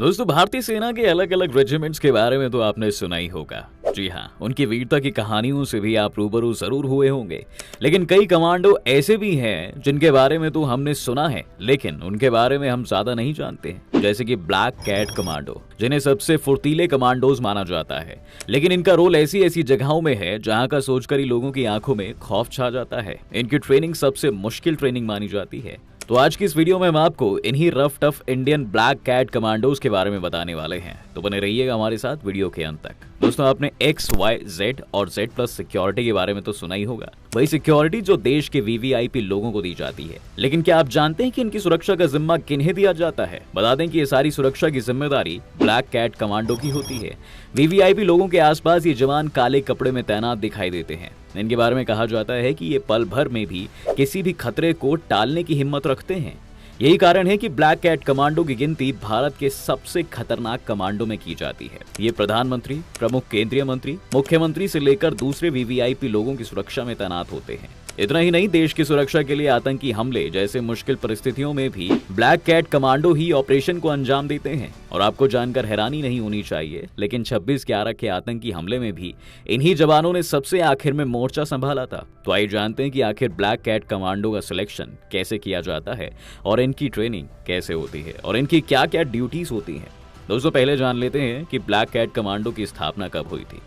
दोस्तों, भारतीय सेना के अलग अलग रेजिमेंट्स के बारे में तो आपने सुना ही होगा। जी हाँ, उनकी वीरता की कहानियों से भी आप रूबरू जरूर हुए होंगे। लेकिन कई कमांडो ऐसे भी हैं जिनके बारे में तो हमने सुना है, लेकिन उनके बारे में हम ज्यादा नहीं जानते हैं। जैसे कि ब्लैक कैट कमांडो, जिन्हें सबसे फुर्तीले कमांडोज माना जाता है। लेकिन इनका रोल ऐसी ऐसी जगहों में है जहां का सोचकर ही लोगों की आंखों में खौफ छा जाता है। इनकी ट्रेनिंग सबसे मुश्किल ट्रेनिंग मानी जाती है। तो आज की इस वीडियो में हम आपको इन्हीं rough tough Indian black cat commandos के बारे में बताने वाले हैं। तो बने रहिएगा हमारे साथ वीडियो के अंत तक। दोस्तों, आपने XYZ और Z+ सिक्योरिटी के बारे में तो सुना ही होगा। वही सिक्योरिटी जो देश के VVIP लोगों को दी जाती है। लेकिन क्या आप जानते हैं कि इनकी सुरक्षा का जिम्मा किन्हें दिया जाता है? बता दें कि ये सारी सुरक्षा की जिम्मेदारी ब्लैक कैट कमांडो की होती है। VVIP लोगों के आसपास ये जवान काले कपड़े में तैनात दिखाई देते हैं। इनके बारे में कहा जाता है कि ये पल भर में भी किसी भी खतरे को टालने की हिम्मत रखते हैं। यही कारण है कि ब्लैक कैट कमांडो की गिनती भारत के सबसे खतरनाक कमांडो में की जाती है। ये प्रधानमंत्री, प्रमुख केंद्रीय मंत्री, मुख्यमंत्री से लेकर दूसरे VVIP लोगों की सुरक्षा में तैनात होते हैं। इतना ही नहीं, देश की सुरक्षा के लिए आतंकी हमले जैसे मुश्किल परिस्थितियों में भी ब्लैक कैट कमांडो ही ऑपरेशन को अंजाम देते हैं। और आपको जानकर हैरानी नहीं होनी चाहिए, लेकिन 26/11 के आतंकी हमले में भी इन्हीं जवानों ने सबसे आखिर में मोर्चा संभाला था। तो आइए जानते हैं कि आखिर ब्लैक कैट कमांडो का सिलेक्शन कैसे किया जाता है और इनकी ट्रेनिंग कैसे होती है और इनकी क्या क्या ड्यूटीज होती हैं। दोस्तों, पहले जान लेते हैं कि ब्लैक कैट कमांडो की स्थापना कब हुई थी।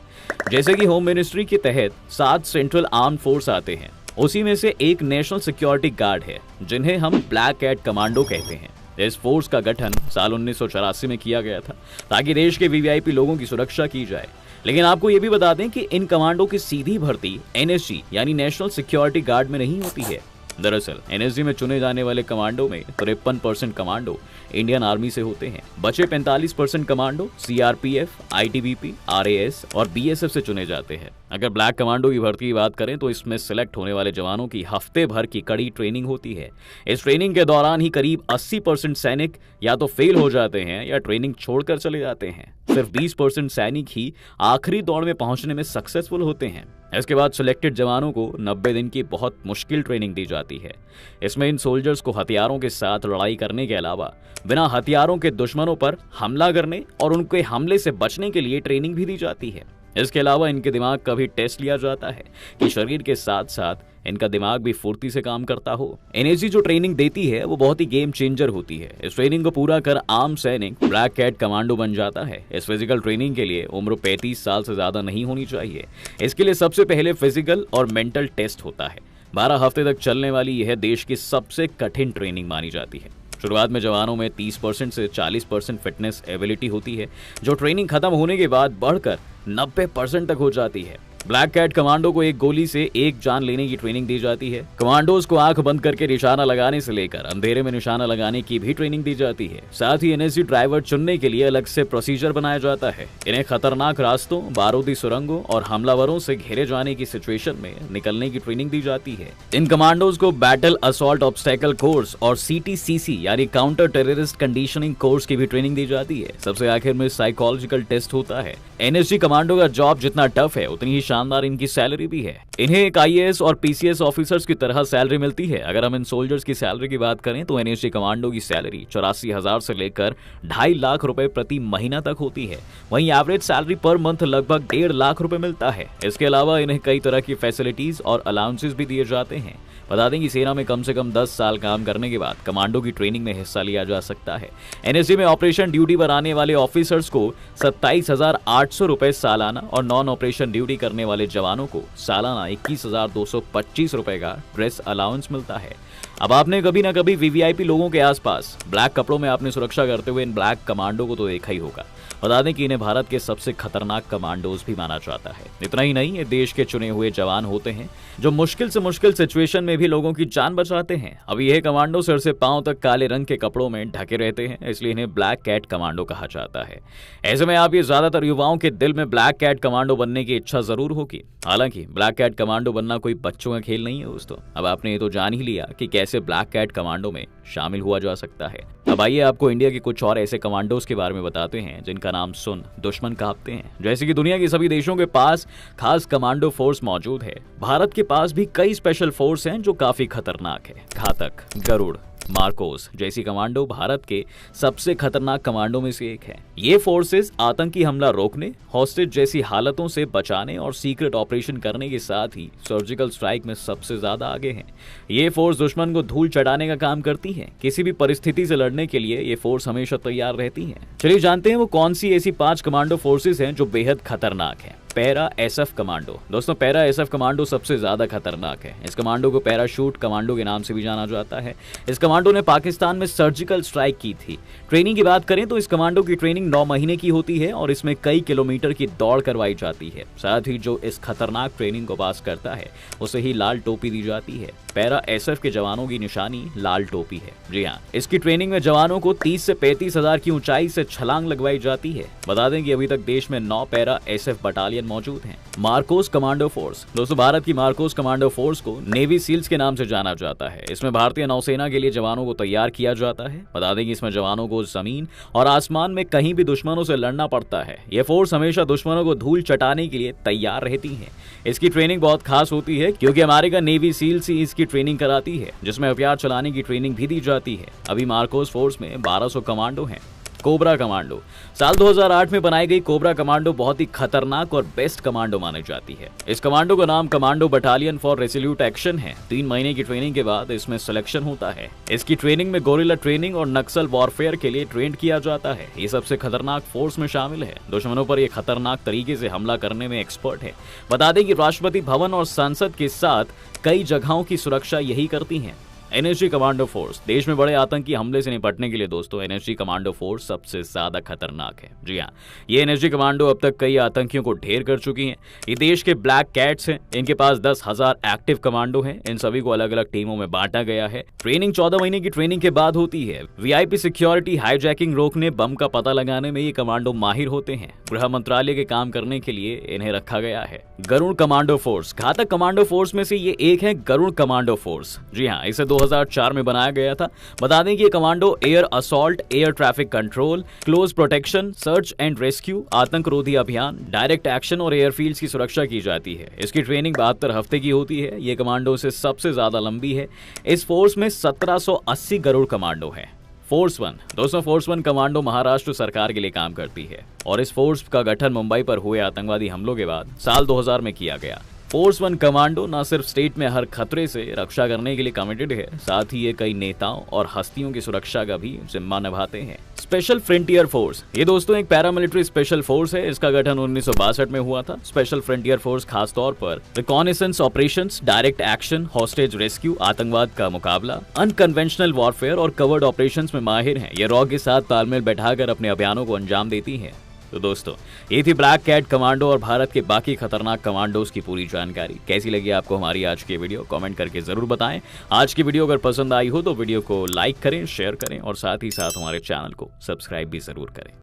जैसे कि होम मिनिस्ट्री के तहत 7 सेंट्रल आर्म फोर्स आते हैं, उसी में से एक नेशनल सिक्योरिटी गार्ड है, जिन्हें हम ब्लैक कैट कमांडो कहते हैं। इस फोर्स का गठन साल 1984 में किया गया था ताकि देश के VVIP लोगों की सुरक्षा की जाए। लेकिन आपको ये भी बता दें कि इन कमांडो की सीधी भर्ती NSG यानी नेशनल सिक्योरिटी गार्ड में नहीं होती है। दरअसल NSG में चुने जाने वाले कमांडो में 53% कमांडो इंडियन आर्मी से होते हैं। बचे 45% कमांडो CRPF, ITBP, RAS और BSF से चुने जाते हैं। अगर ब्लैक कमांडो की भर्ती की बात करें तो इसमें सिलेक्ट होने वाले जवानों की हफ्ते भर की कड़ी ट्रेनिंग होती है। इस ट्रेनिंग के दौरान ही करीब 80% सैनिक या तो फेल हो जाते हैं या ट्रेनिंग छोड़कर चले जाते हैं। सिर्फ 20% सैनिक ही आखिरी दौड़ में पहुंचने में सक्सेसफुल होते हैं। इसके बाद सिलेक्टेड जवानों को 90 दिन की बहुत मुश्किल ट्रेनिंग दी जाती है। इसमें इन सोल्जर्स को हथियारों के साथ लड़ाई करने के अलावा बिना हथियारों के दुश्मनों पर हमला करने और उनके हमले से बचने के लिए ट्रेनिंग भी दी जाती है। इसके अलावा इनके दिमाग का भी टेस्ट लिया जाता है कि शरीर के साथ साथ इनका दिमाग भी फुर्ती से काम करता हो। NSG जो ट्रेनिंग देती है वो बहुत ही गेम चेंजर होती है। इस ट्रेनिंग को पूरा कर आम सैनिक ब्लैक कैट कमांडो बन जाता है। इस फिजिकल ट्रेनिंग के लिए उम्र 35 साल से ज्यादा नहीं होनी चाहिए। इसके लिए सबसे पहले फिजिकल और मेंटल टेस्ट होता है। 12 हफ्ते तक चलने वाली यह देश की सबसे कठिन ट्रेनिंग मानी जाती है। शुरुआत में जवानों में 30% से 40% फिटनेस एबिलिटी होती है, जो ट्रेनिंग खत्म होने के बाद बढ़कर 90% तक हो जाती है। ब्लैक कैट कमांडो को एक गोली से एक जान लेने की ट्रेनिंग दी जाती है। कमांडोज को आंख बंद करके निशाना लगाने से लेकर अंधेरे में निशाना लगाने की भी ट्रेनिंग दी जाती है। साथ ही NSG ड्राइवर चुनने के लिए अलग से प्रोसीजर बनाया जाता है। इन्हें खतरनाक रास्तों, बारूदी सुरंगों और हमलावरों से घेरे जाने की सिचुएशन में निकलने की ट्रेनिंग दी जाती है। इन कमांडोज को बैटल असॉल्ट ऑब्स्टेकल कोर्स और CTCC यानी काउंटर टेररिस्ट कंडीशनिंग कोर्स की भी ट्रेनिंग दी जाती है। सबसे आखिर में साइकोलॉजिकल टेस्ट होता है। NSG कमांडो का जॉब जितना टफ है उतनी ही शानदार इनकी सैलरी भी है। इन्हें एक IAS और PCS ऑफिसर्स की तरह सैलरी मिलती है। अगर हम इन सोल्जर्स की सैलरी की बात करें तो NSG कमांडो की सैलरी 84,000 से लेकर 2.5 लाख रुपए प्रति महीना तक होती है। वहीं एवरेज सैलरी पर मंथ लगभग 1.5 लाख रुपए मिलता है। इसके अलावा इन्हें कई तरह की फैसिलिटीज और अलाउंसेस भी दिए जाते हैं। बता दें कि सेना में कम से कम 10 साल काम करने के बाद कमांडो की ट्रेनिंग में हिस्सा लिया जा सकता है। NSG में ऑपरेशन ड्यूटी पर आने वाले ऑफिसर्स को 27,800 रुपए सालाना और नॉन ऑपरेशन ड्यूटी करने वाले जवानों को सालाना 21,225 रुपए का ड्रेस अलाउंस मिलता है। अब आपने कभी ना कभी VVIP लोगों के आसपास ब्लैक कपड़ों में आपने सुरक्षा करते हुए इन ब्लैक कमांडो को तो देखा ही होगा। बता दें कि इन्हें भारत के सबसे खतरनाक कमांडोज भी माना जाता है। इतना ही नहीं, ये देश के चुने हुए जवान होते हैं जो मुश्किल से मुश्किल सिचुएशन में भी लोगों की जान बचाते हैं। अब यह कमांडो सिर से पांव तक काले रंग के कपड़ों में ढके रहते हैं, इसलिए इन्हें ब्लैक कैट कमांडो कहा जाता है। ऐसे में आप ये ज्यादातर युवाओं के दिल में ब्लैक कैट कमांडो बनने की इच्छा जरूर होगी। हालांकि ब्लैक कैट कमांडो बनना कोई बच्चों का खेल नहीं है दोस्तों। अब आपने ये तो जान ही लिया कि कैसे ब्लैक कैट कमांडो में शामिल हुआ जा सकता है। अब आइए आपको इंडिया के कुछ और ऐसे कमांडोज के बारे में बताते हैं जिनका नाम सुन दुश्मन कांपते हैं। जैसे कि दुनिया की सभी देशों के पास खास कमांडो फोर्स मौजूद है, भारत के पास भी कई स्पेशल फोर्स हैं जो काफी खतरनाक है। घातक, गरुड़, मार्कोस जैसी कमांडो भारत के सबसे खतरनाक कमांडो में से एक है। ये फोर्सेस आतंकी हमला रोकने, हॉस्टेज जैसी हालतों से बचाने और सीक्रेट ऑपरेशन करने के साथ ही सर्जिकल स्ट्राइक में सबसे ज्यादा आगे हैं। ये फोर्स दुश्मन को धूल चढ़ाने का काम करती है। किसी भी परिस्थिति से लड़ने के लिए ये फोर्स हमेशा तैयार रहती है। चलिए जानते हैं वो कौन सी ऐसी 5 कमांडो फोर्सेस हैं जो बेहद खतरनाक है। Para SF commando. दोस्तों, पैरा एसएफ कमांडो सबसे ज्यादा खतरनाक है। इस कमांडो को पैराशूट कमांडो के नाम से भी जाना जाता है। इस कमांडो ने पाकिस्तान में सर्जिकल स्ट्राइक की थी। ट्रेनिंग की बात करें तो इस कमांडो की ट्रेनिंग 9 महीने की होती है और इसमें कई किलोमीटर की दौड़ करवाई जाती है। साथ ही जो इस खतरनाक ट्रेनिंग को पास करता है उसे ही लाल टोपी दी जाती है। पैरा एसएफ के जवानों की निशानी लाल टोपी है। जी हाँ, इसकी ट्रेनिंग में जवानों को 30 से 35 हजार की ऊंचाई से छलांग लगवाई जाती है। बता दें कि अभी तक देश में 9 पैरा एसएफ बटालियन मौजूद हैं। Marcos commando force. दोस्तों, भारत की मार्कोस कमांडो फोर्स को नेवी सील्स के नाम से जाना जाता है। इसमें भारतीय नौसेना के लिए जवानों को तैयार किया जाता है। बता दें कि इसमें जवानों को जमीन और आसमान में कहीं भी दुश्मनों से लड़ना पड़ता है। यह फोर्स हमेशा दुश्मनों को धूल चटाने के लिए तैयार रहती है। इसकी ट्रेनिंग बहुत खास होती है क्योंकि अमेरिका नेवी सील्स ही इसकी ट्रेनिंग कराती है, जिसमें हथियार चलाने की ट्रेनिंग भी दी जाती है। अभी मार्कोस फोर्स में 1200 कमांडो हैं। Cobra commando. साल 2008 में बनाई गई कोबरा कमांडो बहुत ही खतरनाक और बेस्ट कमांडो मानी जाती है। इस कमांडो का नाम commando battalion for Resolute action है। 3 महीने की ट्रेनिंग के बाद इसमें सिलेक्शन होता है। इसकी ट्रेनिंग में गोरिल्ला ट्रेनिंग और नक्सल वॉरफेयर के लिए ट्रेन किया जाता है। ये सबसे खतरनाक फोर्स में शामिल है। दुश्मनों पर यह खतरनाक तरीके से हमला करने में एक्सपर्ट है। बता दें कि राष्ट्रपति भवन और संसद के साथ कई जगहों की सुरक्षा यही करती है। NSG commando force. देश में बड़े आतंकी हमले से निपटने के लिए दोस्तों एनएसजी कमांडो फोर्स सबसे ज्यादा खतरनाक है। जी हाँ, ये एनएसजी कमांडो अब तक कई आतंकियों को ढेर कर चुकी हैं। ये देश के ब्लैक कैट्स हैं। इनके पास 10,000 एक्टिव कमांडो हैं। इन सभी को अलग अलग टीमों में बांटा गया है। ट्रेनिंग 14 महीने की ट्रेनिंग के बाद होती है। वीआईपी सिक्योरिटी, हाईजैकिंग रोकने, बम का पता लगाने में ये कमांडो माहिर होते हैं। गृह मंत्रालय के काम करने के लिए इन्हें रखा गया है। Garud commando force. Ghatak commando force में से ये एक है गरुड़ कमांडो फोर्स। जी हाँ, इसे 2004 में बनाया गया था। बता दें कि ये commando air assault, air traffic control, close protection, search and rescue, आतंक रोधी अभियान, डायरेक्ट एक्शन और एयरफील्ड्स की सुरक्षा की जाती है। इसकी ट्रेनिंग 72 हफ्ते की होती है। ये कमांडो से सबसे ज्यादा लंबी है। इस फोर्स में 1780 गरुड़ कमांडो है। फोर्स 1। दोस्तों, फोर्स 1 कमांडो महाराष्ट्र सरकार के लिए काम करती है और इस फोर्स का गठन मुंबई पर हुए आतंकवादी हमलों के बाद साल 2000 में किया गया। फोर्स 1 कमांडो न सिर्फ स्टेट में हर खतरे से रक्षा करने के लिए कमिटेड है, साथ ही ये कई नेताओं और हस्तियों की सुरक्षा का भी जिम्मा निभाते हैं। Special frontier force. ये दोस्तों एक पैरामिलिट्री स्पेशल फोर्स है। इसका गठन 1962 में हुआ था। स्पेशल फ्रंटियर फोर्स खासतौर पर reconnaissance operations, direct action, hostage rescue, आतंकवाद का मुकाबला, अनकन्वेंशनल वॉरफेयर और कवर्ड ऑपरेशंस में माहिर हैं। ये रॉ के साथ तालमेल बैठाकर अपने अभियानों को अंजाम देती है। तो दोस्तों, ये थी ब्लैक कैट कमांडो और भारत के बाकी खतरनाक कमांडोज की पूरी जानकारी। कैसी लगी आपको हमारी आज की वीडियो? कमेंट करके जरूर बताएं। आज की वीडियो अगर पसंद आई हो तो वीडियो को लाइक करें, शेयर करें और साथ ही साथ हमारे चैनल को सब्सक्राइब भी जरूर करें।